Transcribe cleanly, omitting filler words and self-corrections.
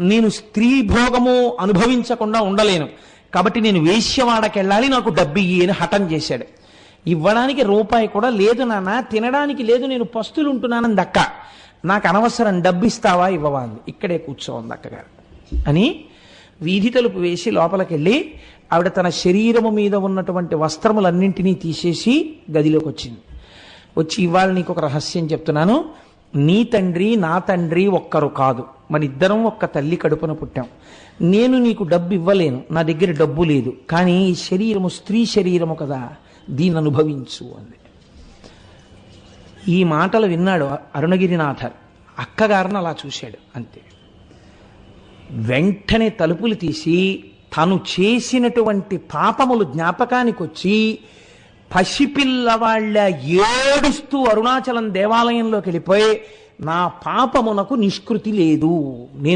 నేను స్త్రీ భోగము అనుభవించకుండా ఉండలేను, కాబట్టి నేను వేశ్యవాడకెళ్ళాలి, నాకు డబ్బు ఇయ్యి అని హఠం చేశాడు. ఇవ్వడానికి రూపాయి కూడా లేదు నాన్న, తినడానికి లేదు, నేను పస్తులు ఉంటున్నానని దక్క. నాకు అనవసరం, డబ్బు ఇస్తావా ఇవ్వవా అంది. ఇక్కడే కూర్చోంది అక్కగారు అని వీధి తలుపు వేసి లోపలికెళ్ళి ఆవిడ తన శరీరము మీద ఉన్నటువంటి వస్త్రములన్నింటినీ తీసేసి గదిలోకి వచ్చింది. వచ్చి, ఇవాళ నీకు ఒక రహస్యం చెప్తున్నాను, నీ తండ్రి నా తండ్రి ఒక్కరు కాదు, మన ఇద్దరం ఒక్క తల్లి కడుపున పుట్టాం. నేను నీకు డబ్బు ఇవ్వలేను, నా దగ్గర డబ్బు లేదు, కానీ ఈ శరీరము స్త్రీ శరీరము కదా, దీన్ని అనుభవించు అంది. ఈ మాటలు విన్నాడు అరుణగిరినాథర్. అక్కగారిని అలా చూశాడు అంతే. వెంటనే తలుపులు తీసి తను చేసినటువంటి పాపములు జ్ఞాపకానికి వచ్చి పసిపిల్లవాళ్ళ ఏడుస్తూ అరుణాచలం దేవాలయంలోకి వెళ్ళిపోయి, నా పాపమునకు నిష్కృతి లేదు, నేను